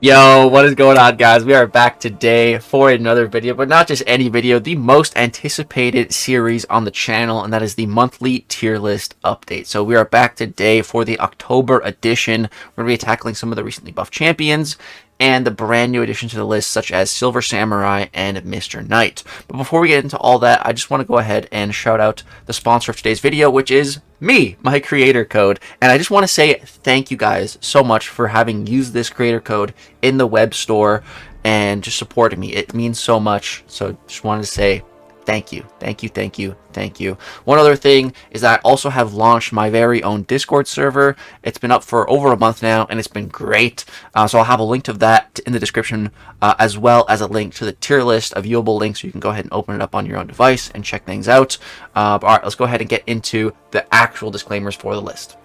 Yo, what is going on, guys? We are back today for another video, but not just any video, the most anticipated series on the channel, and that is the monthly tier list update. So we are back today for the October edition. We're going to be tackling some of the recently buffed champions and the brand new additions to the list, such as Silver Samurai and Mr. Knight. But before we get into all that, I just want to go ahead and shout out the sponsor of today's video, which is me, my creator code. And I just want to say thank you guys so much for having used this creator code in the web store and just supporting me. It means so much. So just wanted to say thank you. Thank you, thank you, thank you. One other thing is that I also have launched my very own Discord server. It's been up for over a month now, and it's been great. So I'll have a link to that in the description, as well as a link to the tier list of viewable links, so you can go ahead and open it up on your own device and check things out. All right, let's go ahead and get into the actual disclaimers for the list.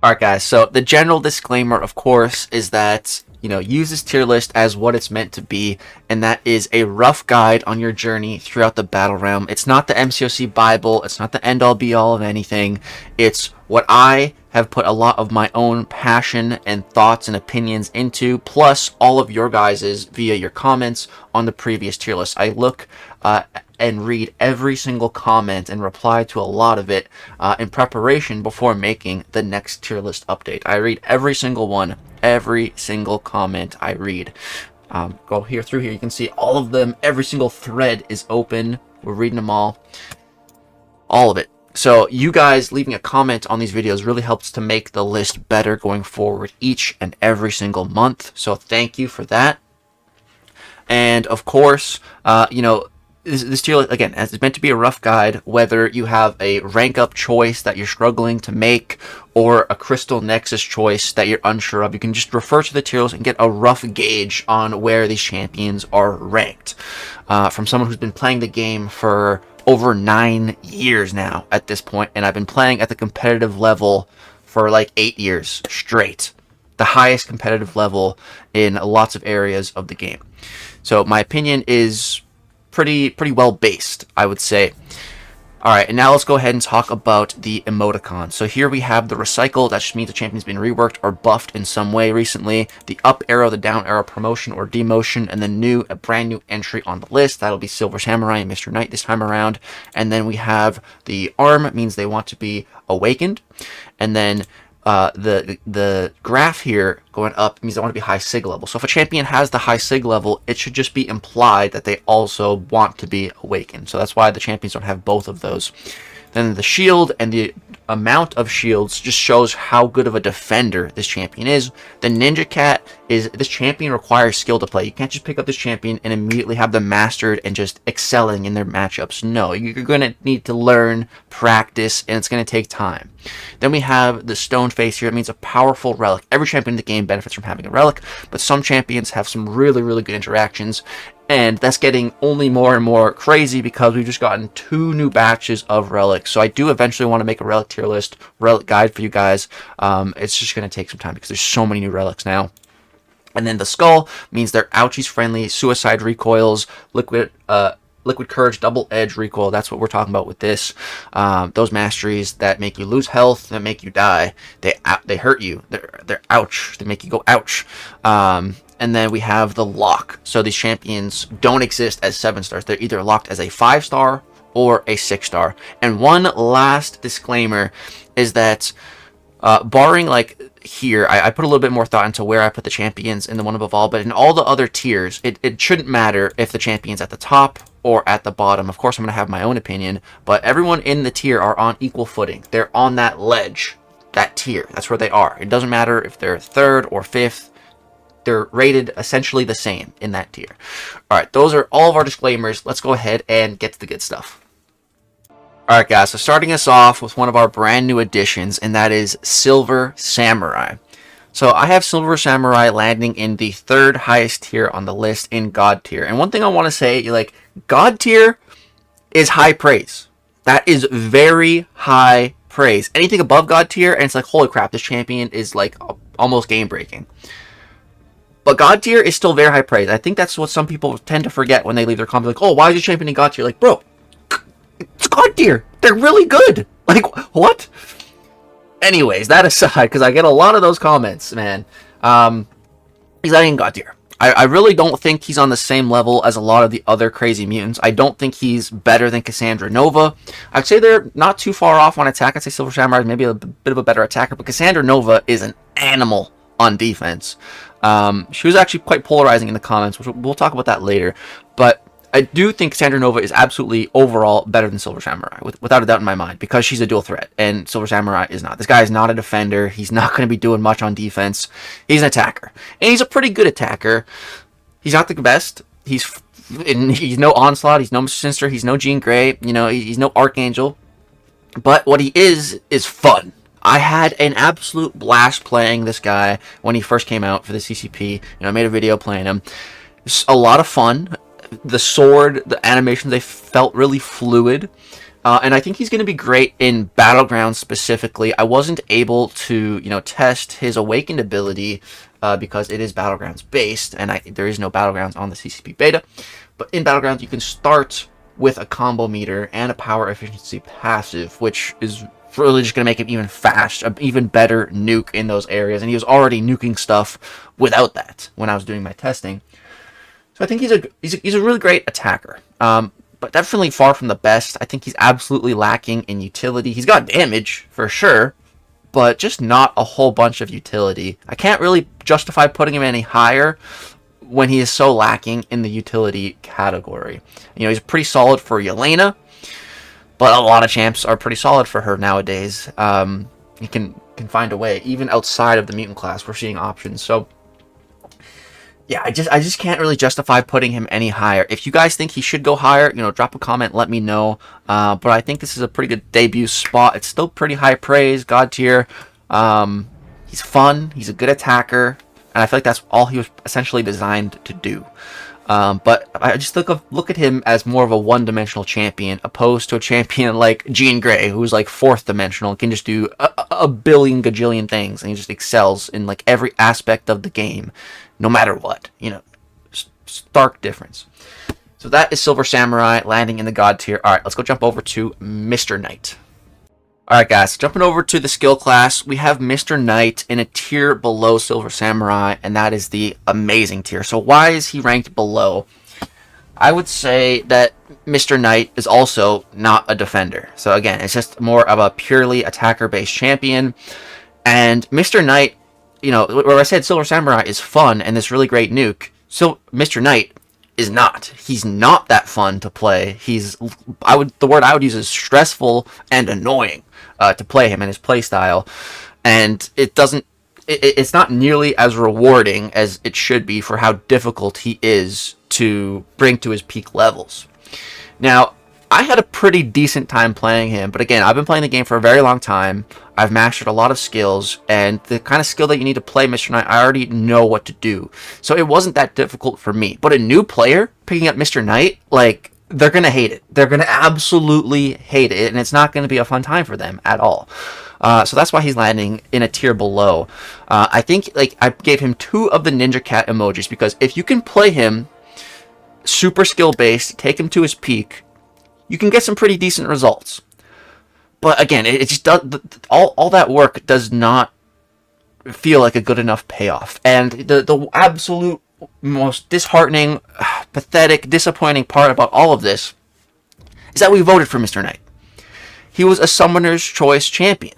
All right, guys, so the general disclaimer, of course, is that use this tier list as what it's meant to be, and that is a rough guide on your journey throughout the battle realm. It's not the MCOC Bible. It's not the end-all be-all of anything. It's what I have put a lot of my own passion and thoughts and opinions into, plus all of your guys's via your comments on the previous tier list. I look and read every single comment and reply to a lot of it in preparation before making the next tier list update. I read every single one, every single comment I read. Go through here, you can see all of them. Every single thread is open. We're reading them all of it. So you guys leaving a comment on these videos really helps to make the list better going forward each and every single month. So thank you for that. And of course, this tier list, again, as it's meant to be a rough guide, whether you have a rank up choice that you're struggling to make or a Crystal Nexus choice that you're unsure of, you can just refer to the tier list and get a rough gauge on where these champions are ranked. From someone who's been playing the game for over 9 years now at this point, and I've been playing at the competitive level for like 8 years straight. The highest competitive level in lots of areas of the game. So my opinion is pretty well based, I would say. Alright, and now let's go ahead and talk about the emoticons. So here we have the recycle. That just means the champion's been reworked or buffed in some way recently. The up arrow, the down arrow, promotion or demotion, and then a brand new entry on the list. That'll be Silver Samurai and Mr. Knight this time around. And then we have the arm, means they want to be awakened. And then the graph here going up means they want to be high sig level. So if a champion has the high sig level, it should just be implied that they also want to be awakened. So that's why the champions don't have both of those. Then the shield and the amount of shields just shows how good of a defender this champion is. The Ninja Cat is, this champion requires skill to play. You can't just pick up this champion and immediately have them mastered and just excelling in their matchups. No, you're going to need to learn, practice, and it's going to take time. Then we have the stone face here. It means a powerful relic. Every champion in the game benefits from having a relic, but some champions have some really good interactions. And that's getting only more and more crazy because we've just gotten 2 new batches of relics. So I do eventually want to make a relic tier list, relic guide for you guys. It's just going to take some time because there's so many new relics now. And then the skull means they're ouchies friendly, suicide recoils, liquid courage, double edge recoil. That's what we're talking about with this. Those masteries that make you lose health, that make you die. They hurt you. They're ouch. They make you go ouch. And then we have the lock. So these champions don't exist as 7 stars. They're either locked as a 5-star or a 6-star. And one last disclaimer is that barring like here, I put a little bit more thought into where I put the champions in the one above all, but in all the other tiers, it shouldn't matter if the champion's at the top or at the bottom. Of course, I'm going to have my own opinion, but everyone in the tier are on equal footing. They're on that ledge, that tier. That's where they are. It doesn't matter if they're 3rd or 5th. They're rated essentially the same in that tier. All right, those are all of our disclaimers. Let's go ahead and get to the good stuff. All right, guys, so starting us off with one of our brand new additions, and that is Silver Samurai. So I have Silver Samurai landing in the 3rd highest tier on the list in God tier. And one thing I want to say, God tier is high praise. That is very high praise. Anything above God tier, and it's like, holy crap, this champion is like almost game breaking. But God tier is still very high praise. I think that's what some people tend to forget when they leave their comments. Like, oh, why is your champion in God tier? Like, bro, it's God tier. They're really good. Like, what? Anyways, that aside, because I get a lot of those comments, man. He's not in God tier. I really don't think he's on the same level as a lot of the other crazy mutants. I don't think he's better than Cassandra Nova. I'd say they're not too far off on attack. I'd say Silver Samurai is maybe a bit of a better attacker, but Cassandra Nova is an animal on defense. She was actually quite polarizing in the comments, which we'll talk about that later. But I do think Cassandra Nova is absolutely overall better than Silver Samurai, without a doubt in my mind, because she's a dual threat, and Silver Samurai is not. This guy is not a defender. He's not going to be doing much on defense. He's an attacker, and he's a pretty good attacker. He's not the best. He's no Onslaught. He's no Mr. Sinister. He's no Jean Grey. You know, he's no Archangel. But what he is fun. I had an absolute blast playing this guy when he first came out for the CCP. You know, I made a video playing him. It's a lot of fun. The sword, the animations, they felt really fluid. And I think he's going to be great in Battlegrounds specifically. I wasn't able to, you know, test his Awakened ability because it is Battlegrounds based, and there is no Battlegrounds on the CCP beta. But in Battlegrounds, you can start with a combo meter and a power efficiency passive, which is really just going to make him even fast, an even better nuke in those areas. And he was already nuking stuff without that when I was doing my testing. So I think he's a really great attacker, but definitely far from the best. I think he's absolutely lacking in utility. He's got damage for sure, but just not a whole bunch of utility. I can't really justify putting him any higher when he is so lacking in the utility category. You know, he's pretty solid for Yelena, but a lot of champs are pretty solid for her nowadays. He can find a way, even outside of the mutant class. We're seeing options. So yeah, I just can't really justify putting him any higher. If you guys think he should go higher, you know, drop a comment, let me know. But I think this is a pretty good debut spot. It's still pretty high praise, God tier. He's fun. He's a good attacker, and I feel like that's all he was essentially designed to do. But I just look at him as more of a one-dimensional champion, opposed to a champion like Jean Grey, who's like fourth-dimensional and can just do a billion gajillion things, and he just excels in like every aspect of the game, no matter what. You know, stark difference. So that is Silver Samurai landing in the God tier. All right, let's go jump over to Mr. Knight. Alright guys, jumping over to the skill class, we have Mr. Knight in a tier below Silver Samurai, and that is the amazing tier. So why is he ranked below? I would say that Mr. Knight is also not a defender. So again, it's just more of a purely attacker-based champion. And Mr. Knight, you know, where I said Silver Samurai is fun and this really great nuke, so Mr. Knight is not. He's not that fun to play. The word I would use is stressful and annoying to play him and his play style, and it's not nearly as rewarding as it should be for how difficult he is to bring to his peak levels. Now, I had a pretty decent time playing him, but again, I've been playing the game for a very long time. I've mastered a lot of skills, and the kind of skill that you need to play Mr. Knight, I already know what to do. So it wasn't that difficult for me. But a new player picking up Mr. Knight, like, they're going to hate it. They're going to absolutely hate it, and it's not going to be a fun time for them at all. So that's why he's landing in a tier below. I think, like, I gave him 2 of the Ninja Cat emojis, because if you can play him super skill-based, take him to his peak, you can get some pretty decent results. But again, it just does, all that work does not feel like a good enough payoff. And the absolute most disheartening, pathetic, disappointing part about all of this is that we voted for Mr. Knight. He was a Summoner's Choice champion.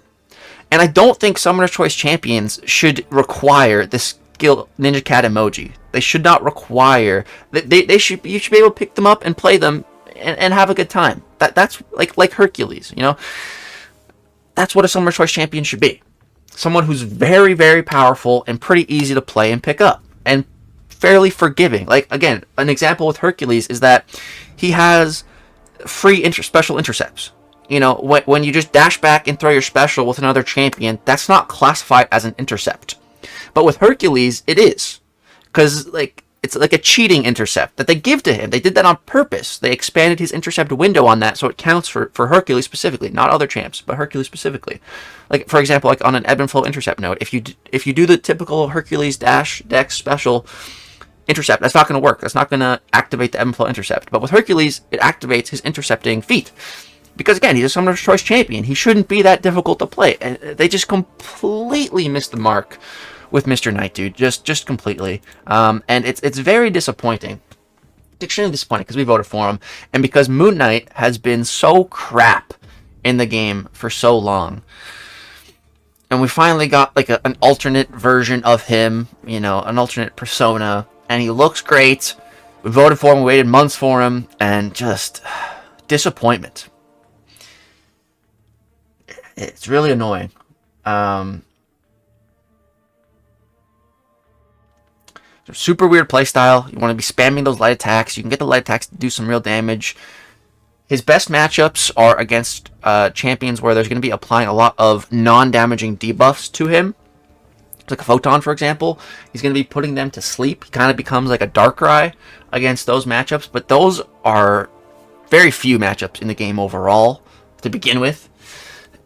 And I don't think Summoner's Choice champions should require the skill Ninja Cat emoji. They should not require... You should be able to pick them up and play them and have a good time. That's like Hercules, you know? That's what a Summoner's Choice champion should be. Someone who's very, very powerful and pretty easy to play and pick up. And fairly forgiving. Like, again, an example with Hercules is that he has free special intercepts. You know, when you just dash back and throw your special with another champion, that's not classified as an intercept. But with Hercules, it is. Because, like, it's like a cheating intercept that they give to him. They did that on purpose. They expanded his intercept window on that, so it counts for Hercules specifically. Not other champs, but Hercules specifically. Like, for example, like on an ebb and flow intercept node, if you do the typical Hercules dash dex special intercept, that's not going to work. That's not going to activate the ebb and flow intercept. But with Hercules, it activates his intercepting feat. Because, again, he's a Summoner's Choice champion. He shouldn't be that difficult to play. And they just completely missed the mark with Mr. Knight, dude. Just completely. And it's very disappointing. It's extremely disappointing because we voted for him, and because Moon Knight has been so crap in the game for so long. And we finally got like an alternate version of him, you know, an alternate persona, and he looks great. We voted for him, we waited months for him, and just disappointment. It's really annoying. Super weird playstyle. You want to be spamming those light attacks. You can get the light attacks to do some real damage. His best matchups are against champions where there's going to be applying a lot of non-damaging debuffs to him. Like a Photon, for example. He's going to be putting them to sleep. He kind of becomes like a Darkrai against those matchups. But those are very few matchups in the game overall to begin with.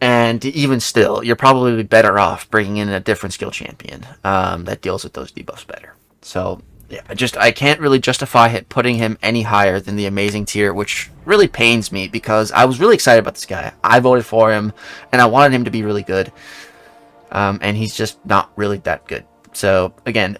And even still, you're probably better off bringing in a different skill champion that deals with those debuffs better. So, yeah, I can't really justify putting him any higher than the amazing tier, which really pains me because I was really excited about this guy. I voted for him, and I wanted him to be really good. And he's just not really that good. So, again,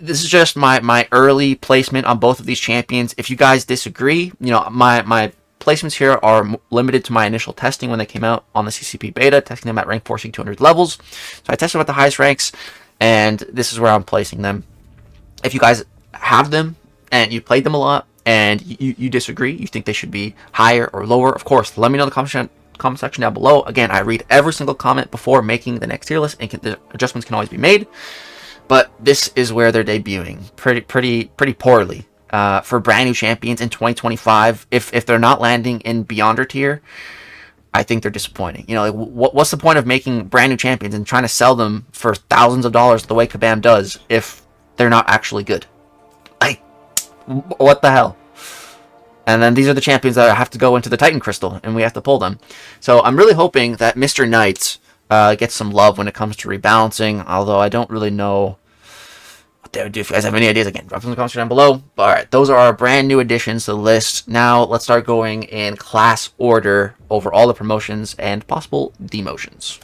this is just my early placement on both of these champions. If you guys disagree, you know, my placements here are limited to my initial testing when they came out on the CCP beta, testing them at rank 4 Sig 200 levels. So I tested them at the highest ranks, and this is where I'm placing them. If you guys have them, and you played them a lot, and you disagree, you think they should be higher or lower, of course, let me know in the comment section down below. Again, I read every single comment before making the next tier list, and the adjustments can always be made. But this is where they're debuting pretty poorly. For brand new champions in 2025, if they're not landing in Beyonder tier, I think they're disappointing. You know, like, what's the point of making brand new champions and trying to sell them for thousands of dollars the way Kabam does if they're not actually good? Like, what the hell? And then these are the champions that have to go into the Titan Crystal, and we have to pull them. So I'm really hoping that Mr. Knight gets some love when it comes to rebalancing, although I don't really know what they would do. If you guys have any ideas, again, drop them in the comments down below. But, alright, those are our brand new additions to the list. Now, let's start going in class order over all the promotions and possible demotions.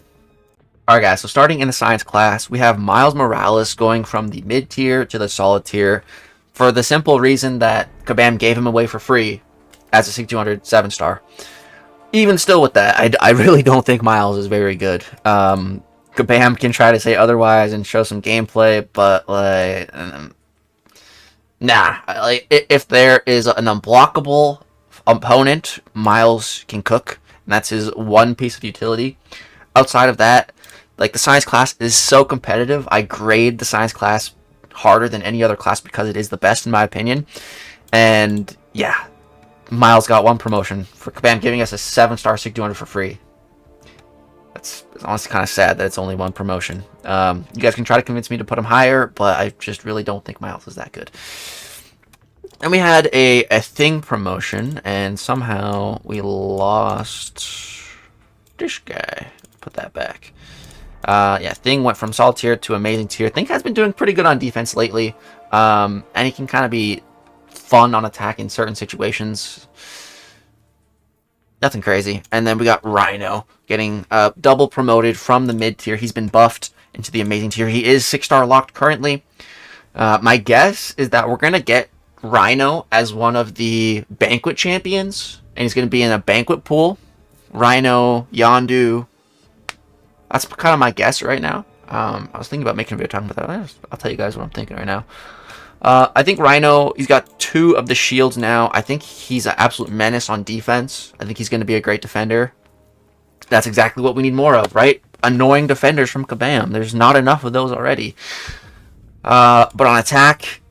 Alright guys, so starting in the science class, we have Miles Morales going from the mid tier to the solid tier for the simple reason that Kabam gave him away for free as a Sig 200 7-star. Even still with that, I really don't think Miles is very good. Kabam can try to say otherwise and show some gameplay, but like, nah. Like, if there is an unblockable opponent, Miles can cook, and that's his one piece of utility. Outside of that, like, the science class is so competitive. I grade the science class harder than any other class because it is the best in my opinion. And yeah, Miles got one promotion for Kabam giving us a 7-star Sig 200 for free. It's honestly kind of sad that it's only one promotion. You guys can try to convince me to put him higher, but I just really don't think Miles is that good. And we had a Thing promotion, and somehow we lost this guy. Put that back. Yeah, Thing went from solid tier to amazing tier. Thing has been doing pretty good on defense lately, and he can kind of be fun on attack in certain situations. Nothing crazy. And then we got Rhino getting double promoted from the mid tier. He's been buffed into the amazing tier. He is 6-star locked currently. My guess is that we're going to get Rhino as one of the banquet champions, and he's going to be in a banquet pool. Rhino, Yondu. That's kind of my guess right now. I was thinking about making a video talking about that. I'll tell you guys what I'm thinking right now. I think Rhino, he's got 2 of the shields now. I think he's an absolute menace on defense. I think he's going to be a great defender. That's exactly what we need more of, right? Annoying defenders from Kabam. There's not enough of those already. But on attack,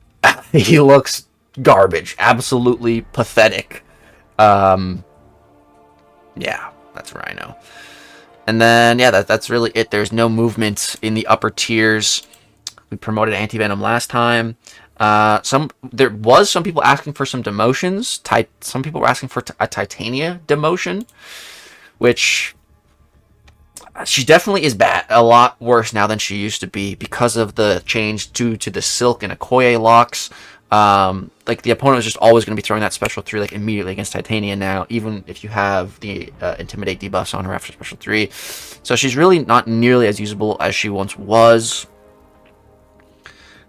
he looks garbage. Absolutely pathetic. Yeah, that's Rhino. And then, yeah, that's really it. There's no movement in the upper tiers. We promoted Anti-Venom last time. There was some people asking for some demotions. Some people were asking for a Titania demotion, which she definitely is bad. A lot worse now than she used to be because of the change due to the Silk and Okoye locks. Like, the opponent is just always going to be throwing that special 3 like immediately against Titania now, even if you have the Intimidate debuffs on her after special 3. So she's really not nearly as usable as she once was.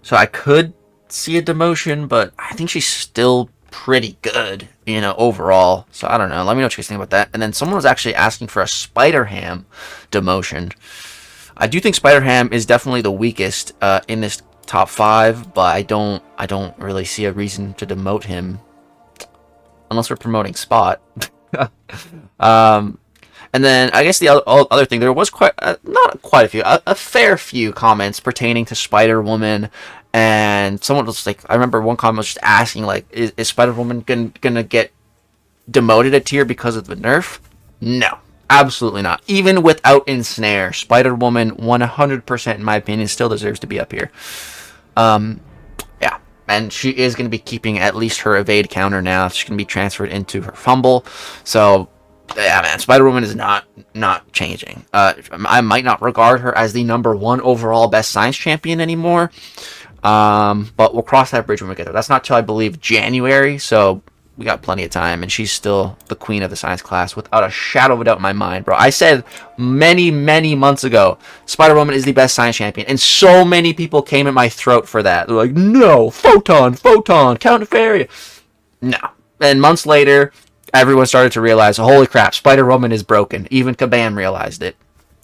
So I could see a demotion, but I think she's still pretty good, you know, overall. So I don't know. Let me know what you guys think about that. And then someone was actually asking for a Spider-Ham demotion. I do think Spider-Ham is definitely the weakest in this top 5, but I don't really see a reason to demote him unless we're promoting Spot. And then I guess the other thing, there was not quite a few, a fair few comments pertaining to Spider-Woman, and someone was like, I remember one comment was just asking, like, is Spider-Woman gonna get demoted a tier because of the nerf? No, absolutely not. Even without Ensnare, Spider-Woman 100%, in my opinion, still deserves to be up here. Yeah, and she is going to be keeping at least her evade counter now. She's going to be transferred into her fumble. So, yeah, man, Spider-Woman is not changing. I might not regard her as the #1 overall best science champion anymore. But we'll cross that bridge when we get there. That's not till, I believe, January, so we got plenty of time, and she's still the queen of the science class without a shadow of a doubt in my mind, bro. I said many months ago, Spider-Woman is the best science champion, and so many people came at my throat for that. They're like, no, Photon, Counter Fairy. No. And months later, everyone started to realize, holy crap, Spider-Woman is broken. Even Kabam realized it,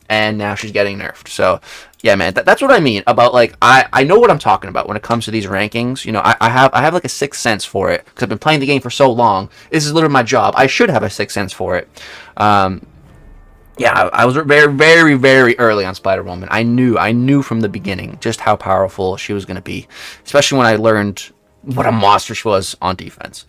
and now she's getting nerfed. So, yeah, man, that's what I mean about, like, I know what I'm talking about when it comes to these rankings. You know, I have like a sixth sense for it because I've been playing the game for so long. This is literally my job. I should have a sixth sense for it. Yeah, I was very early on Spider-Woman. I knew from the beginning just how powerful she was going to be, especially when I learned what a monster she was on defense.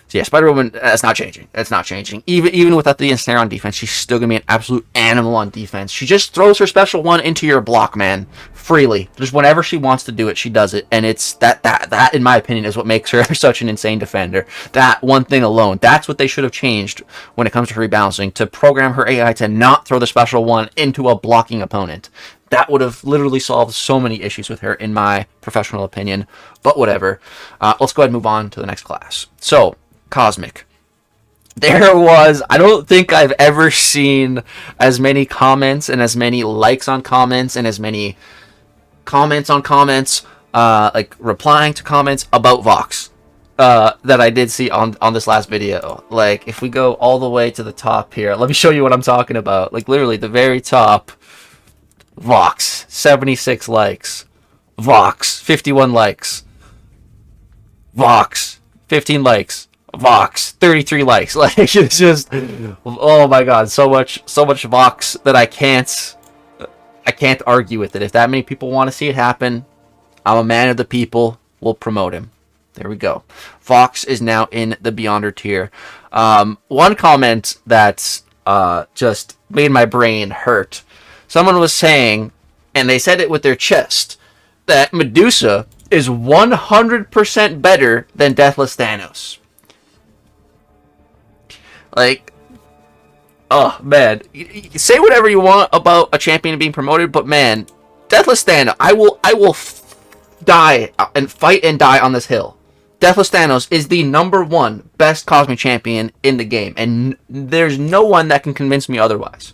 So yeah, Spider-Woman, that's not changing. That's not changing. Even without the ensnare on defense, she's still going to be an absolute animal on defense. She just throws her special one into your block, man, freely. Just whenever she wants to do it, she does it. And it's that in my opinion, is what makes her such an insane defender. That one thing alone. That's what they should have changed when it comes to rebalancing, to program her AI to not throw the special one into a blocking opponent. That would have literally solved so many issues with her, in my professional opinion. But whatever. Let's go ahead and move on to the next class. So, Cosmic. There was, I don't think I've ever seen as many comments and as many likes on comments and as many comments on comments, like replying to comments about Vox, that I did see on this last video. Like, if we go all the way to the top here, let me show you what I'm talking about. Like, literally the very top, Vox, 76 likes. Vox, 51 likes. Vox, 15 likes. Vox, 33 likes. Like, it's just, oh my god, so much Vox that I can't argue with it. If that many people want to see it happen, I'm a man of the people. We'll promote him. There we go. Vox is now in the Beyonder tier. One comment that just made my brain hurt. Someone was saying, and they said it with their chest, that Medusa is 100% better than Deathless Thanos. Like, oh man, you say whatever you want about a champion being promoted, but man, Deathless Thanos, I will die and fight and die on this hill. Deathless Thanos is the #1 best Cosmic champion in the game, and there's no one that can convince me otherwise.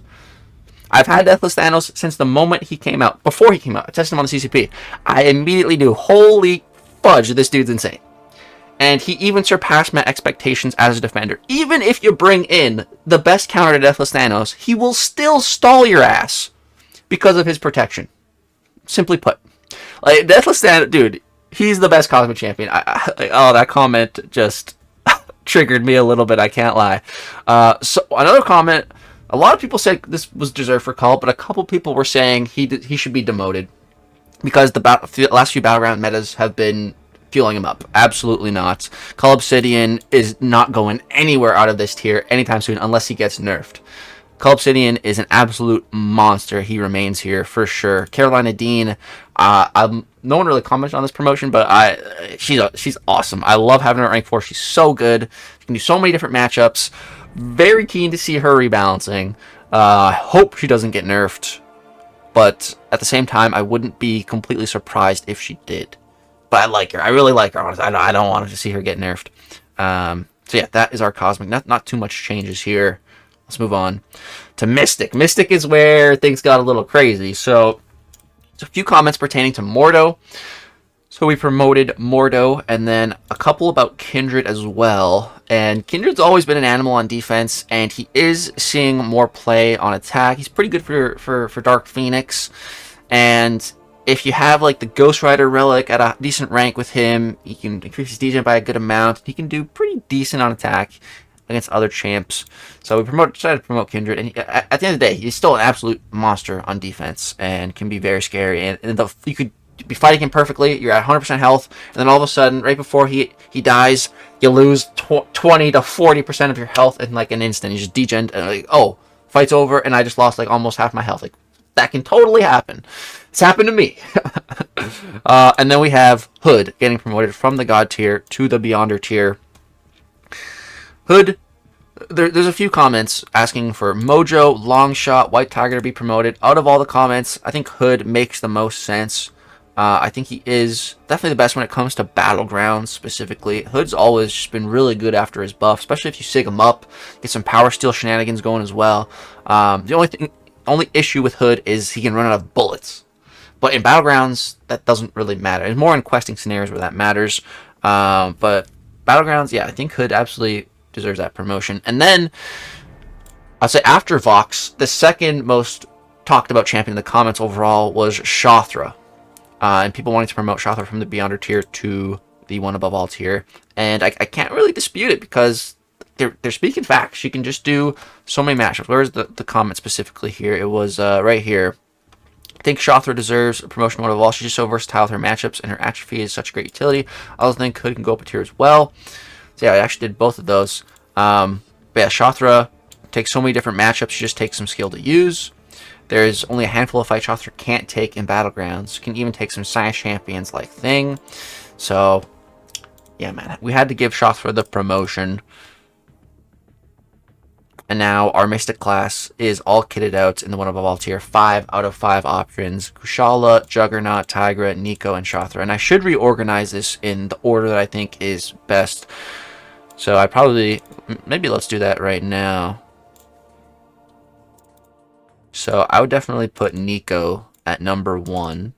I've had Deathless Thanos since the moment he came out. Before he came out, I tested him on the CCP. I immediately knew, holy fudge, this dude's insane. And he even surpassed my expectations as a defender. Even if you bring in the best counter to Deathless Thanos, he will still stall your ass because of his protection. Simply put. Like, Deathless Thanos, dude, he's the best Cosmic champion. Oh, that comment just triggered me a little bit, I can't lie. So, another comment, a lot of people said this was deserved for call, but a couple people were saying he should be demoted because the last few Battleground metas have been fueling him up. Absolutely not. Call Obsidian is not going anywhere out of this tier anytime soon unless he gets nerfed. Call Obsidian is an absolute monster. He remains here for sure. Carolina Dean, no one really commented on this promotion, but she's awesome. I love having her at rank 4. She's so good. She can do so many different matchups. Very keen to see her rebalancing. I hope she doesn't get nerfed, but at the same time, I wouldn't be completely surprised if she did. But I like her. I really like her. Honestly, I don't want to see her get nerfed. So yeah, that is our Cosmic. Not too much changes here. Let's move on to Mystic. Mystic is where things got a little crazy. So, a few comments pertaining to Mordo. So we promoted Mordo, and then a couple about Kindred as well. And Kindred's always been an animal on defense, and he is seeing more play on attack. He's pretty good for Dark Phoenix. And if you have like the Ghost Rider relic at a decent rank with him, he can increase his degen by a good amount. He can do pretty decent on attack against other champs. So we decided to promote Kindred, and at the end of the day, he's still an absolute monster on defense and can be very scary. And you could be fighting him perfectly, you're at 100% health, and then all of a sudden, right before he dies, you lose 20 to 40% of your health in like an instant. You just degened, and like, oh, fight's over, and I just lost like almost half my health. Like, that can totally happen. It's happened to me. And then we have Hood getting promoted from the God tier to the Beyonder tier. Hood, there's a few comments asking for Mojo, Longshot, White Tiger to be promoted. Out of all the comments, I think Hood makes the most sense. I think he is definitely the best when it comes to Battlegrounds specifically. Hood's always just been really good after his buff, especially if you sig him up, get some Power Steel shenanigans going as well. The only issue with Hood is he can run out of bullets. But in Battlegrounds, that doesn't really matter. It's more in questing scenarios where that matters. But Battlegrounds, yeah, I think Hood absolutely deserves that promotion. And then, I'll say after Vox, the second most talked about champion in the comments overall was Shothra. And people wanting to promote Shothra from the Beyonder tier to the One Above All tier. And I can't really dispute it because they're speaking facts. She can just do so many matchups. Where's the comment specifically here? It was right here. I think Shothra deserves a promotion One Above All. She's just so versatile with her matchups, and her atrophy is such great utility. I also think Hood can go up a tier as well. So yeah, I actually did both of those. But yeah, Shothra takes so many different matchups. She just takes some skill to use. There's only a handful of fights Shothra can't take in Battlegrounds. Can even take some science champions like Thing. So, yeah, man. We had to give Shothra the promotion. And now our Mystic class is all kitted out in the One Above All tier. 5 out of 5 options. Kushala, Juggernaut, Tigra, Nico, and Shothra. And I should reorganize this in the order that I think is best. So I probably... Maybe let's do that right now. So I would definitely put Nico at number 1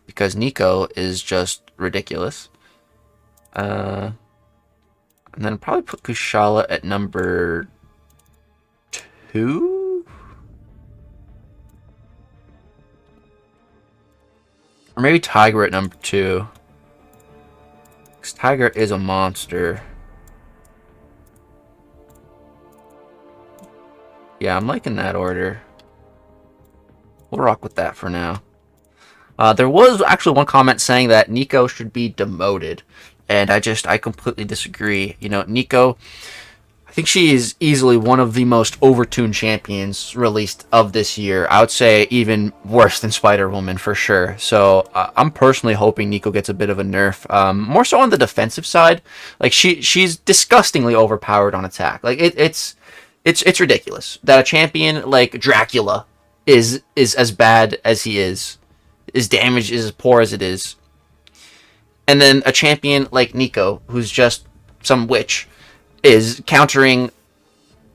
because Nico is just ridiculous. And then probably put Kushala at number 2? Or maybe Tiger at number 2. Because Tiger is a monster. Yeah, I'm liking that order. We'll rock with that for now. There was actually one comment saying that Nico should be demoted. And I completely disagree. You know, Nico, I think she is easily one of the most overtuned champions released of this year. I would say even worse than Spider-Woman for sure. So I'm personally hoping Nico gets a bit of a nerf. More so on the defensive side. Like she's disgustingly overpowered on attack. Like it's ridiculous that a champion like Dracula is as bad as he is. His damage is as poor as it is. And then a champion like Nico, who's just some witch, is countering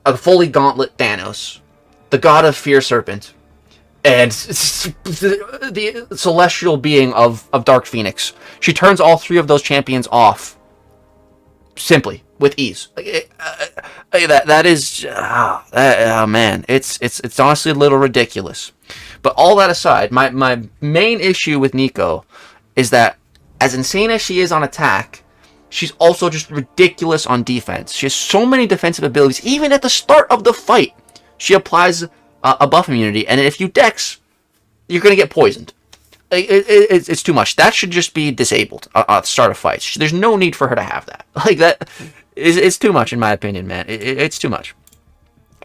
a fully gauntlet Thanos, the god of Fear Serpent, and the celestial being of Dark Phoenix. She turns all 3 of those champions off simply with ease. That is, oh man, it's honestly a little ridiculous. But all that aside, my main issue with Nico is that as insane as she is on attack, she's also just ridiculous on defense. She has so many defensive abilities. Even at the start of the fight, she applies a buff immunity, and if you dex, you're gonna get poisoned. It's too much. That should just be disabled at the start of fights. There's no need for her to have that. Like that, it's too much in my opinion, man. It's too much.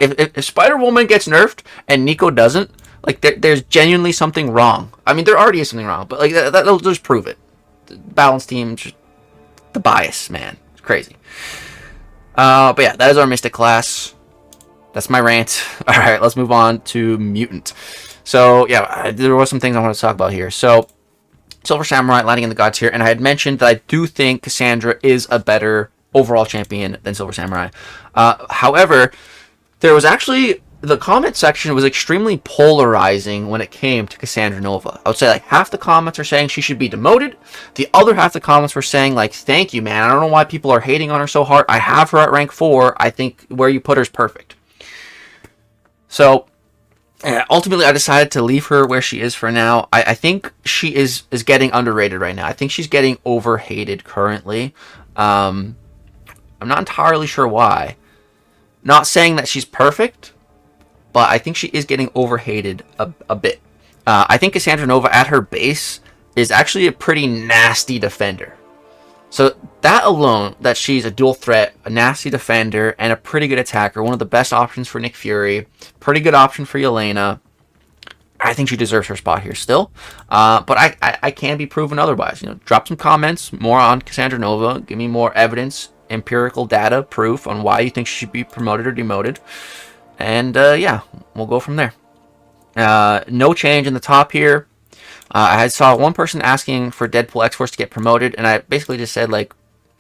If Spider-Woman gets nerfed and Nico doesn't, like there's genuinely something wrong. I mean, there already is something wrong, but like that'll just prove it. The balanced team, just the bias, man. It's crazy. But yeah, that is our Mystic class. That's my rant. All right, let's move on to Mutant. So yeah, there were some things I want to talk about here. So Silver Samurai landing in the God tier, and I had mentioned that I do think Cassandra is a better overall champion than Silver Samurai. However, there was actually the comment section was extremely polarizing when it came to Cassandra Nova. I would say like half the comments are saying she should be demoted. The other half the comments were saying like, thank you, man. I don't know why people are hating on her so hard. I have her at rank 4. I think where you put her is perfect. So ultimately, I decided to leave her where she is for now. I think she is getting underrated right now. I think she's getting overhated currently. I'm not entirely sure why. Not saying that she's perfect, but I think she is getting overhated a bit. I think Cassandra Nova at her base is actually a pretty nasty defender. So that alone, that she's a dual threat, a nasty defender, and a pretty good attacker, one of the best options for Nick Fury, pretty good option for Yelena. I think she deserves her spot here still. But I can be proven otherwise. Drop some comments more on Cassandra Nova. Give me more evidence, empirical data, proof on why you think she should be promoted or demoted. And yeah, we'll go from there. No change in the top here. I saw one person asking for Deadpool X-Force to get promoted, and I basically just said, like,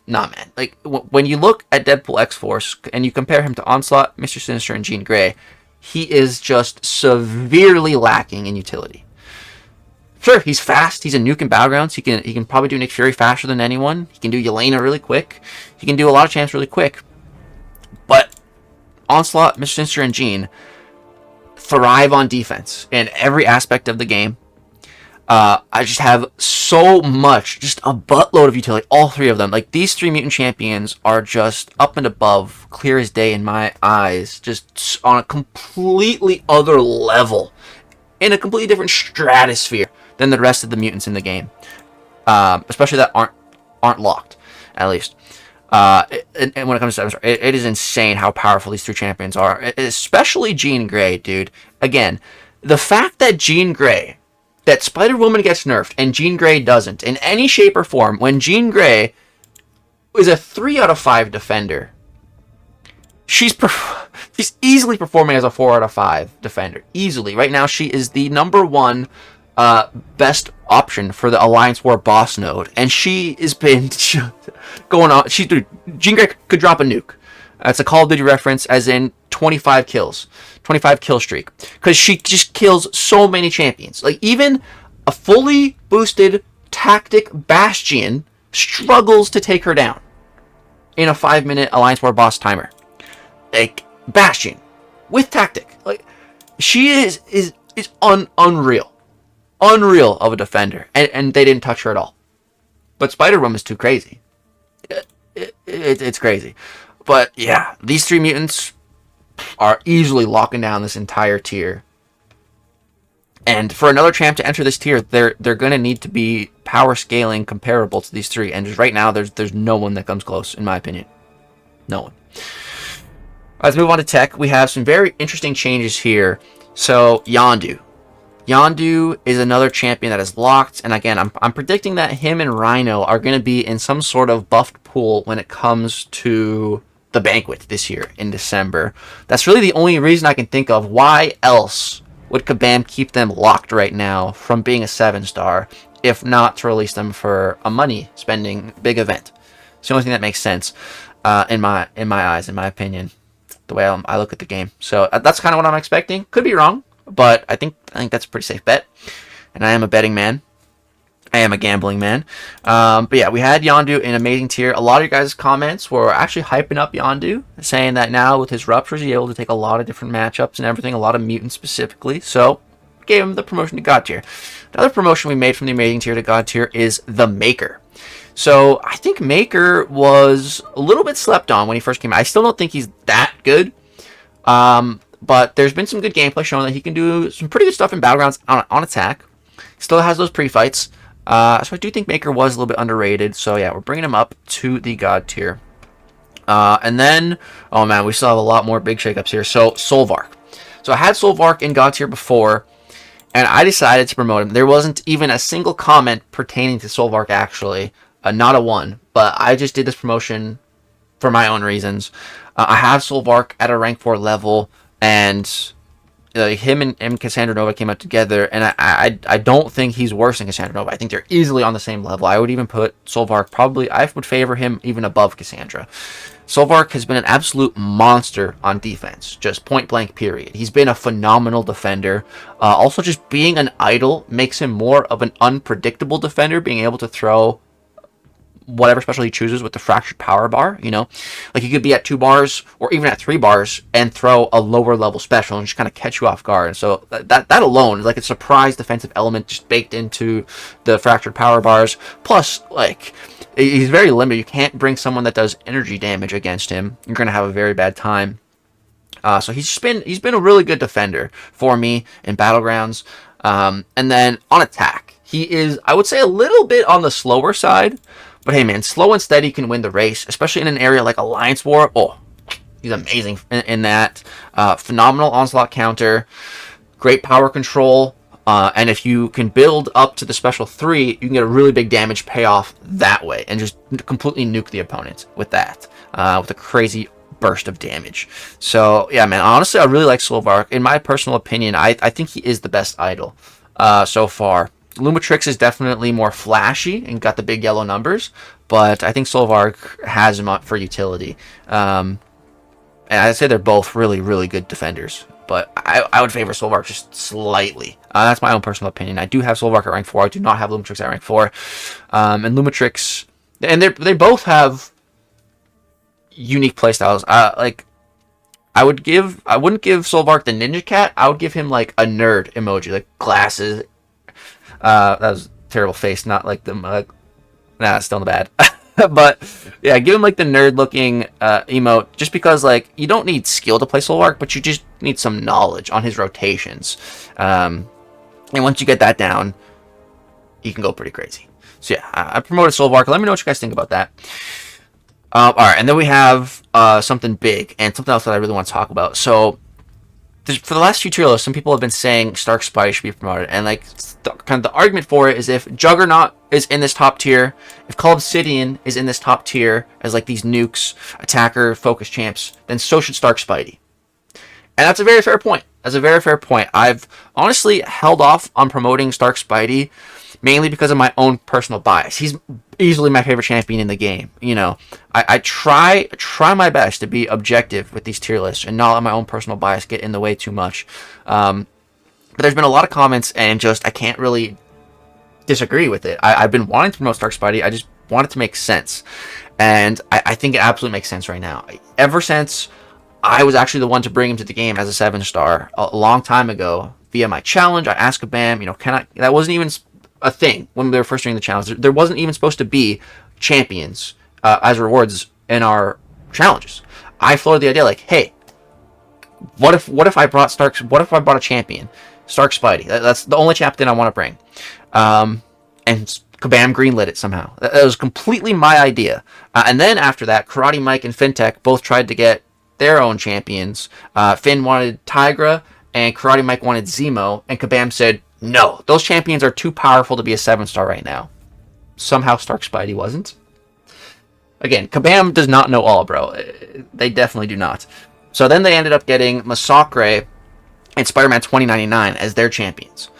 nah, man. Like, when you look at Deadpool X-Force and you compare him to Onslaught, Mr. Sinister, and Jean Grey, he is just severely lacking in utility. Sure, he's fast. He's a nuke in Battlegrounds. He can probably do Nick Fury faster than anyone. He can do Yelena really quick. He can do a lot of champs really quick. But Onslaught, Mr. Sinister, and Jean thrive on defense in every aspect of the game. I just have so much, just a buttload of utility, all three of them. Like, these three mutant champions are just up and above, clear as day in my eyes, just on a completely other level, in a completely different stratosphere than the rest of the mutants in the game, especially that aren't locked, at least. And when it comes to it is insane how powerful these three champions are, especially Jean Grey, dude. Again, the fact that Jean Grey, that Spider-Woman gets nerfed and Jean Grey doesn't in any shape or form, when Jean Grey is a 3 out of 5 defender, she's easily performing as a 4 out of 5 defender. Easily. Right now, she is the #1 best option for the Alliance War boss node, and she has been going on. Jean Grey could drop a nuke. That's a Call of Duty reference, as in 25 kills. 25 kill streak. Because she just kills so many champions. Like, even a fully boosted tactic Bastion struggles to take her down in a 5-minute Alliance War boss timer. Like, Bastion with tactic. Like, she is unreal. Unreal of a defender. And they didn't touch her at all. But Spider-Woman is too crazy. It's crazy. But yeah, these three mutants are easily locking down this entire tier. And for another champ to enter this tier, they're going to need to be power scaling comparable to these three. And just right now, there's no one that comes close, in my opinion. No one. Let's move on to tech. We have some very interesting changes here. So, Yondu. Yondu is another champion that is locked, and again, I'm predicting that him and Rhino are going to be in some sort of buffed pool when it comes to the banquet this year in December. That's really the only reason I can think of. Why else would Kabam keep them locked right now from being a 7-star, if not to release them for a money-spending big event? It's the only thing that makes sense in my eyes, in my opinion, the way I look at the game. So that's kind of what I'm expecting. Could be wrong. But I think that's a pretty safe bet. And I am a betting man. I am a gambling man. But yeah, we had Yondu in amazing tier. A lot of you guys' comments were actually hyping up Yondu, saying that now with his ruptures, he's able to take a lot of different matchups and everything, a lot of mutants specifically. So, gave him the promotion to God tier. Another promotion we made from the amazing tier to God tier is the Maker. So, I think Maker was a little bit slept on when he first came out. I still don't think he's that good. But there's been some good gameplay showing that he can do some pretty good stuff in Battlegrounds on attack. Still has those pre-fights. So I do think Maker was a little bit underrated. So yeah, we're bringing him up to the God tier. And then, oh man, we still have a lot more big shakeups here. So Solvark. So I had Solvark in God tier before, and I decided to promote him. There wasn't even a single comment pertaining to Solvark actually. Not a one. But I just did this promotion for my own reasons. I have Solvark at a rank 4 level. And him and Cassandra Nova came out together, and I don't think he's worse than Cassandra Nova. I think they're easily on the same level. I would even put Solvark, probably, I would favor him even above Cassandra. Solvark has been an absolute monster on defense, just point blank, period. He's been a phenomenal defender. Also, just being an idol makes him more of an unpredictable defender, being able to throw whatever special he chooses with the fractured power bar, you know, like he could be at 2 bars or even at 3 bars and throw a lower level special and just kind of catch you off guard. And so that alone is like a surprise defensive element just baked into the fractured power bars. Plus, like, he's very limited. You can't bring someone that does energy damage against him. You're going to have a very bad time. So he's been a really good defender for me in Battlegrounds. And then on attack, he is, I would say, a little bit on the slower side. But hey, man, slow and steady can win the race, especially in an area like Alliance War. Oh, he's amazing in that. Phenomenal onslaught counter, great power control, and if you can build up to the special 3, you can get a really big damage payoff that way, and just completely nuke the opponent with that, with a crazy burst of damage. So yeah, man, honestly, I really like Solvark. In my personal opinion, I think he is the best idol so far. Lumitrix is definitely more flashy and got the big yellow numbers, but I think Solvark has him up for utility. And I'd say they're both really, really good defenders, but I would favor Solvark just slightly. That's my own personal opinion. I do have Solvark at rank 4. I do not have Lumitrix at rank 4. And Lumitrix, and they both have unique playstyles. Like, I wouldn't give Solvark the Ninja Cat. I would give him like a nerd emoji, like glasses. That was a terrible face, not like the mug. Nah, it's still in the bad. But yeah, give him like the nerd looking emote, just because like you don't need skill to play Solvark, but you just need some knowledge on his rotations. And once you get that down, you can go pretty crazy. So yeah, I promoted Solvark. Let me know what you guys think about that. All right, and then we have something big and something else that I really want to talk about. So for the last few tier lists, some people have been saying Stark Spidey should be promoted, and like kind of the argument for it is if Juggernaut is in this top tier, if Call Obsidian is in this top tier as like these nukes, attacker, focus champs, then so should Stark Spidey. And that's a very fair point. That's a very fair point. I've honestly held off on promoting Stark Spidey mainly because of my own personal bias. He's easily my favorite champion in the game. You know, I try my best to be objective with these tier lists and not let my own personal bias get in the way too much. But there's been a lot of comments, and just I can't really disagree with it. I've been wanting to promote Stark Spidey. I just want it to make sense, and I think it absolutely makes sense right now. Ever since I was actually the one to bring him to the game as a 7-star a long time ago via my challenge, I asked Kabam, you know, that wasn't even a thing when they were first doing the challenge. There wasn't even supposed to be champions as rewards in our challenges. I floated the idea like, hey, what if I brought a champion, Stark Spidey? That's the only champion I want to bring. And Kabam greenlit it somehow. That was completely my idea. And then after that, Karate Mike and Fintech both tried to get their own champions. Finn wanted Tigra, and Karate Mike wanted Zemo, and Kabam said, no, those champions are too powerful to be a 7-star right now. Somehow Stark Spidey wasn't. Again, Kabam does not know all, bro. They definitely do not. So then they ended up getting Massacre and Spider-Man 2099 as their champions.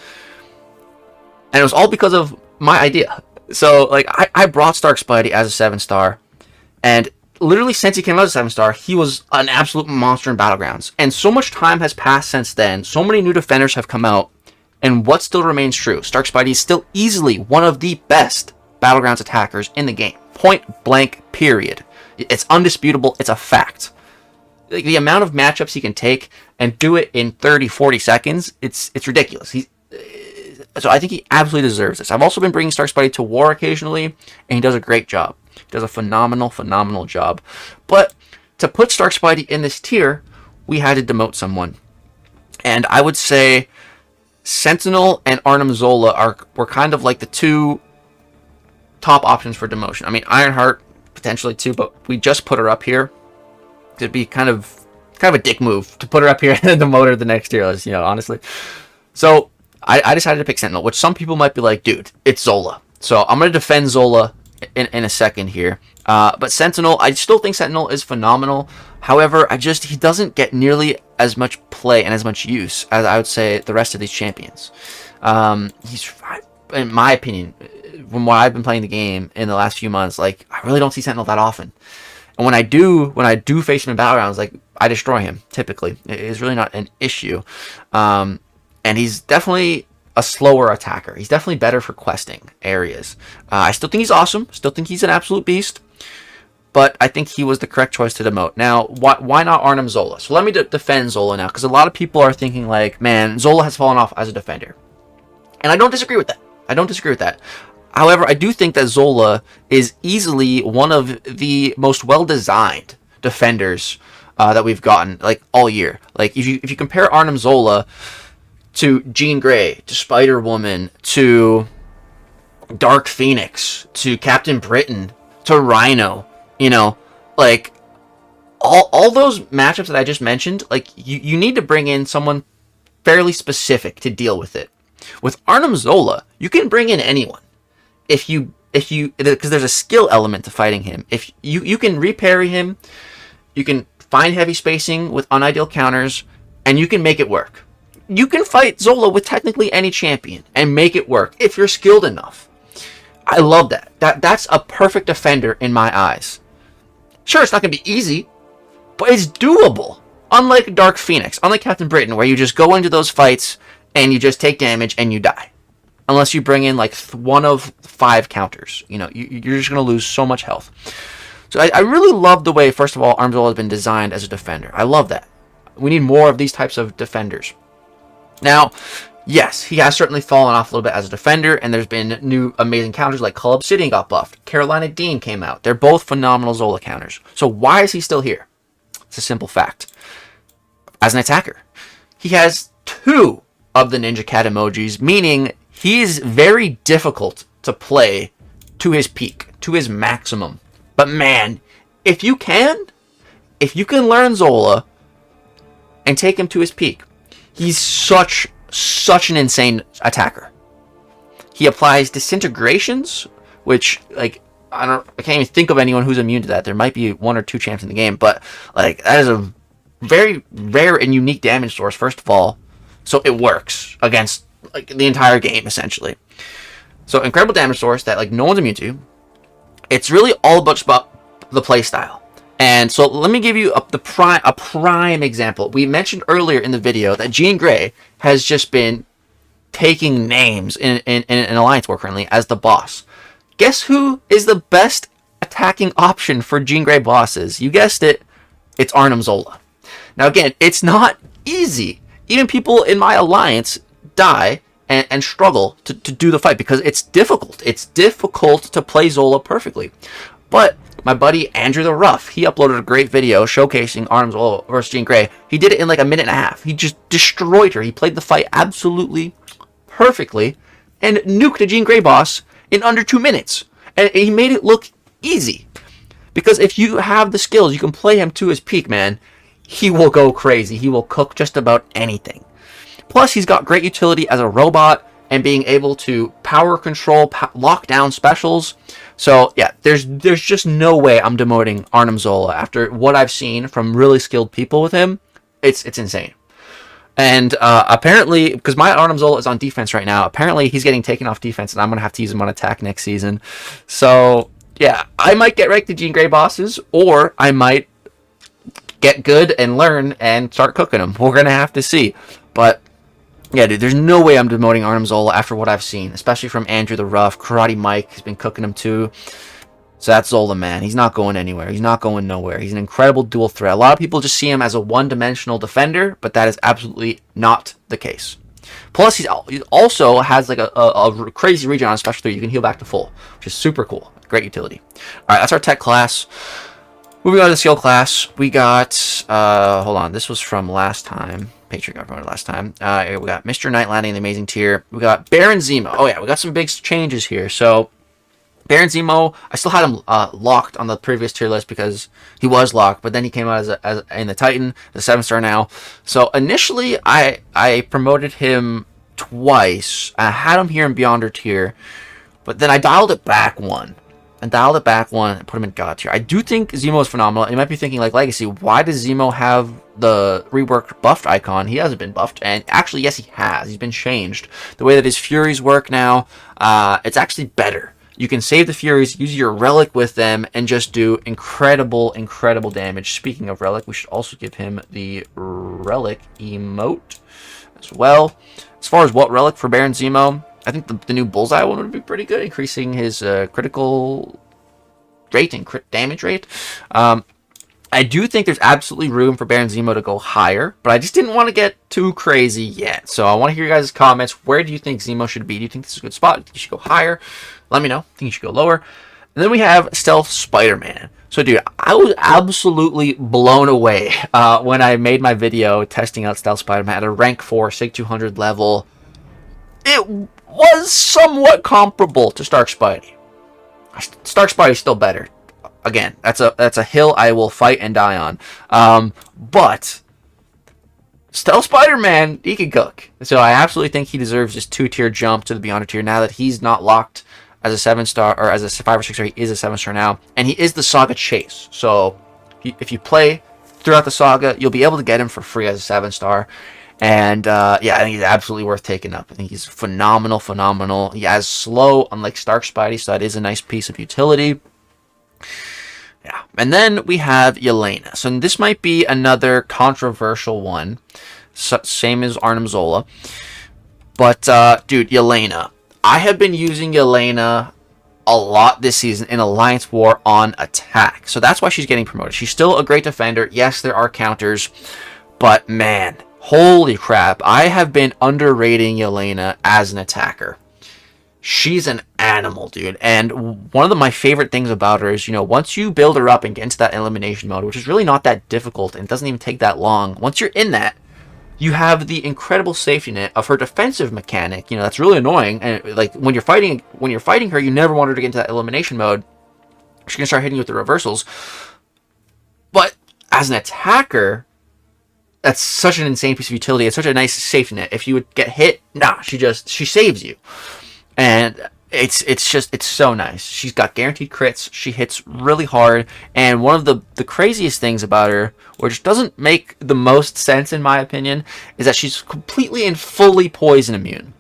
And it was all because of my idea. So, like, I brought Stark Spidey as a 7-star, and literally since he came out as a 7-star, he was an absolute monster in Battlegrounds. And so much time has passed since then. So many new defenders have come out. And what still remains true? Stark Spidey is still easily one of the best Battlegrounds attackers in the game. Point blank, period. It's undisputable. It's a fact. Like, the amount of matchups he can take and do it in 30, 40 seconds, it's ridiculous. So I think he absolutely deserves this. I've also been bringing Stark Spidey to war occasionally, and he does a great job. He does a phenomenal job. But to put Stark Spidey in this tier, we had to demote someone. And I would say Sentinel and Arnim Zola were kind of like the two top options for demotion. I mean, Ironheart potentially too, but we just put her up here. It'd be kind of a dick move to put her up here and demote her the next year, you know, honestly. So I decided to pick Sentinel, which some people might be like, dude, it's Zola. So I'm going to defend Zola in a second here. But Sentinel, I still think Sentinel is phenomenal. However, he doesn't get nearly as much play and as much use as I would say the rest of these champions. He's, in my opinion, from what I've been playing the game in the last few months, like, I really don't see Sentinel that often. And when I do face him in battlegrounds, like, I destroy him, typically. It is really not an issue. And he's definitely a slower attacker. He's definitely better for questing areas. I still think he's awesome. Still think he's an absolute beast. But I think he was the correct choice to demote. Now, why not Arnim Zola? So let me defend Zola now, because a lot of people are thinking, like, man, Zola has fallen off as a defender. And I don't disagree with that. However, I do think that Zola is easily one of the most well-designed defenders that we've gotten, like, all year. Like, if you compare Arnim Zola to Jean Grey, to Spider-Woman, to Dark Phoenix, to Captain Britain, to Rhino, you know, like, all those matchups that I just mentioned, like, you need to bring in someone fairly specific to deal with it. With Arnim Zola, you can bring in anyone. Because there's a skill element to fighting him. If you can reparry him, you can find heavy spacing with unideal counters, and you can make it work. You can fight Zola with technically any champion and make it work if you're skilled enough. I love that. That's a perfect defender in my eyes. Sure, it's not going to be easy, but it's doable. Unlike Dark Phoenix, unlike Captain Britain, where you just go into those fights and you just take damage and you die. Unless you bring in like one of 5 counters. You know, you're just going to lose so much health. So I really love the way, first of all, Arnim Zola has been designed as a defender. I love that. We need more of these types of defenders. Now, yes, he has certainly fallen off a little bit as a defender, and there's been new amazing counters like Call Obsidian got buffed. Carolina Dean came out. They're both phenomenal Zola counters. So why is he still here? It's a simple fact. As an attacker, he has 2 of the Ninja Cat emojis, meaning he is very difficult to play to his peak, to his maximum. But man, if you can learn Zola and take him to his peak, he's such an insane attacker. He applies disintegrations, which, like, I can't even think of anyone who's immune to that. There might be 1 or 2 champs in the game, but like, that is a very rare and unique damage source, first of all. So it works against, like, the entire game, essentially. So incredible damage source that, like, no one's immune to. It's really all about the playstyle. And so let me give you a prime example. We mentioned earlier in the video that Jean Grey has just been taking names in Alliance War currently as the boss. Guess who is the best attacking option for Jean Grey bosses? You guessed it, it's Arnim Zola. Now again, it's not easy. Even people in my alliance die and struggle to do the fight because it's difficult. It's difficult to play Zola perfectly. But my buddy Andrew the Rough, he uploaded a great video showcasing Arnim Zola versus Jean Grey. He did it in like a minute and a half. He just destroyed her. He played the fight absolutely perfectly and nuked a Jean Grey boss in under 2 minutes. And he made it look easy. Because if you have the skills, you can play him to his peak, man. He will go crazy. He will cook just about anything. Plus, he's got great utility as a robot and being able to power control, lock down specials. So, yeah, there's just no way I'm demoting Arnim Zola after what I've seen from really skilled people with him. It's insane. And apparently, because my Arnim Zola is on defense right now, apparently he's getting taken off defense, and I'm going to have to use him on attack next season. So, yeah, I might get wrecked to Jean Grey bosses, or I might get good and learn and start cooking them. We're going to have to see. But yeah, dude, there's no way I'm demoting Arnim Zola after what I've seen, especially from Andrew the Rough. Karate Mike has been cooking him too. So that's Zola, man. He's not going anywhere. He's not going nowhere. He's an incredible dual threat. A lot of people just see him as a one-dimensional defender, but that is absolutely not the case. Plus, he also has like a crazy regen on special 3. You can heal back to full, which is super cool. Great utility. All right, that's our tech class. Moving on to the skill class, we got, hold on, this was from last time. Patreon got promoted last time. We got Mr. Night Landing, the amazing tier. We got Baron Zemo. Oh yeah, we got some big changes here. So, Baron Zemo, I still had him locked on the previous tier list because he was locked, but then he came out as in the Titan, the 7-star now. So, initially, I promoted him twice. I had him here in Beyonder tier, but then I dialed it back 1. and dial it back one and put him in God tier. I do think Zemo is phenomenal. And you might be thinking, like, Legacy, why does Zemo have the reworked buffed icon? He hasn't been buffed. And actually, yes, he has. He's been changed. The way that his Furies work now, it's actually better. You can save the Furies, use your Relic with them, and just do incredible, incredible damage. Speaking of Relic, we should also give him the Relic emote as well. As far as what Relic for Baron Zemo, I think the new Bullseye one would be pretty good, increasing his critical rate and crit damage rate. I do think there's absolutely room for Baron Zemo to go higher, but I just didn't want to get too crazy yet. So I want to hear your guys' comments. Where do you think Zemo should be? Do you think this is a good spot? Do you think you should go higher? Let me know. I think you should go lower. And then we have Stealth Spider-Man. So, dude, I was absolutely blown away when I made my video testing out Stealth Spider-Man at a rank 4 SIG 200 level. It was somewhat comparable to Stark Spidey. Stark Spidey's still better. Again, that's a hill I will fight and die on. But Stealth Spider-Man, he can cook. So I absolutely think he deserves this 2-tier jump to the Beyonder tier now that he's not locked as a 7-star, or as a 5 or 6 star. He is a 7-star now, and he is the Saga Chase. So if you play throughout the Saga, you'll be able to get him for free as a 7-star. And yeah, I think he's absolutely worth taking up. I think he's phenomenal. He has slow, unlike Stark Spidey, so that is a nice piece of utility. Yeah, and then we have Yelena. So this might be another controversial one, same as Arnim Zola. But dude, Yelena. I have been using Yelena a lot this season in Alliance War on attack. So that's why she's getting promoted. She's still a great defender. Yes, there are counters. But man, holy crap. I have been underrating Yelena as an attacker. She's an animal, dude. And one of my favorite things about her is, you know, once you build her up and get into that elimination mode, which is really not that difficult and it doesn't even take that long. Once you're in that, you have the incredible safety net of her defensive mechanic. You know, that's really annoying. And like when you're fighting her, you never want her to get into that elimination mode. She's gonna start hitting you with the reversals. But as an attacker, that's such an insane piece of utility. It's such a nice safety net. If you would get hit, nah, she saves you. And it's so nice. She's got guaranteed crits. She hits really hard. And one of the craziest things about her, which doesn't make the most sense in my opinion, is that she's completely and fully poison immune.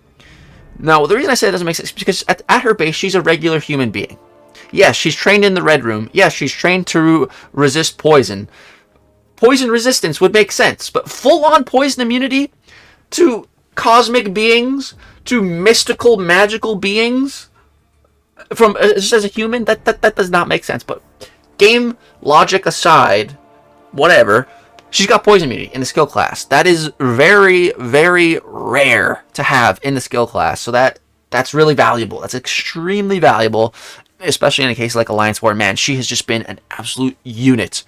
Now, the reason I say it doesn't make sense is because at her base, she's a regular human being. Yes, she's trained in the Red Room. Yes, she's trained to resist poison. Poison resistance would make sense. But full-on poison immunity to cosmic beings, to mystical, magical beings, from just as a human, that does not make sense. But game logic aside, whatever, she's got poison immunity in the skill class. That is very, very rare to have in the skill class. So that's really valuable. That's extremely valuable, especially in a case like Alliance War. Man, she has just been an absolute unit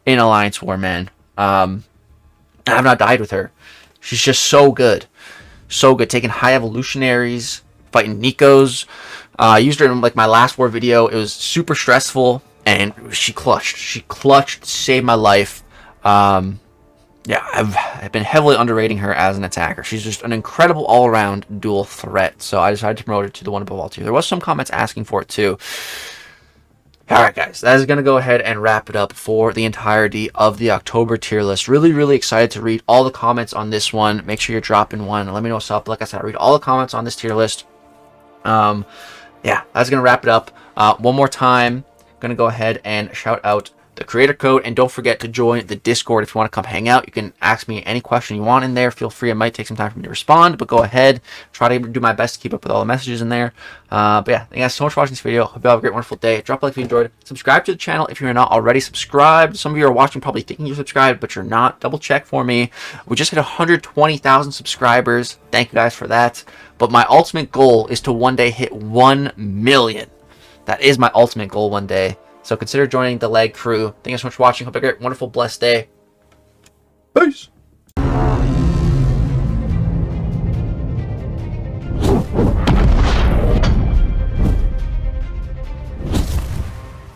in Alliance War, man. I have not died with her. She's just so good. So good. Taking high evolutionaries, fighting Nikos. I used her in like my last war video. It was super stressful, and she clutched. She clutched, saved my life. Yeah, I've been heavily underrating her as an attacker. She's just an incredible all-around dual threat. So I decided to promote her to the one above all tier. There was some comments asking for it too. Alright guys, that is going to go ahead and wrap it up for the entirety of the October tier list. Really excited to read all the comments on this one. Make sure you're dropping one and let me know what's up. Like I said, I read all the comments on this tier list. Yeah, that's going to wrap it up. One more time, going to go ahead and shout out the creator code, and don't forget to join the Discord if you want to come hang out. You can ask me any question you want in there. Feel free. It might take some time for me to respond, but go ahead. Try to do my best to keep up with all the messages in there. But yeah, thank you guys so much for watching this video. Hope you have a great, wonderful day. Drop a like if you enjoyed. Subscribe to the channel if you're not already subscribed. Some of you are watching probably thinking you're subscribed, but you're not. Double check for me. We just hit 120,000 subscribers. Thank you guys for that. But my ultimate goal is to one day hit 1 million. That is my ultimate goal one day. So consider joining the Leg crew. Thank you so much for watching. Hope you have a great, wonderful, blessed day. Peace.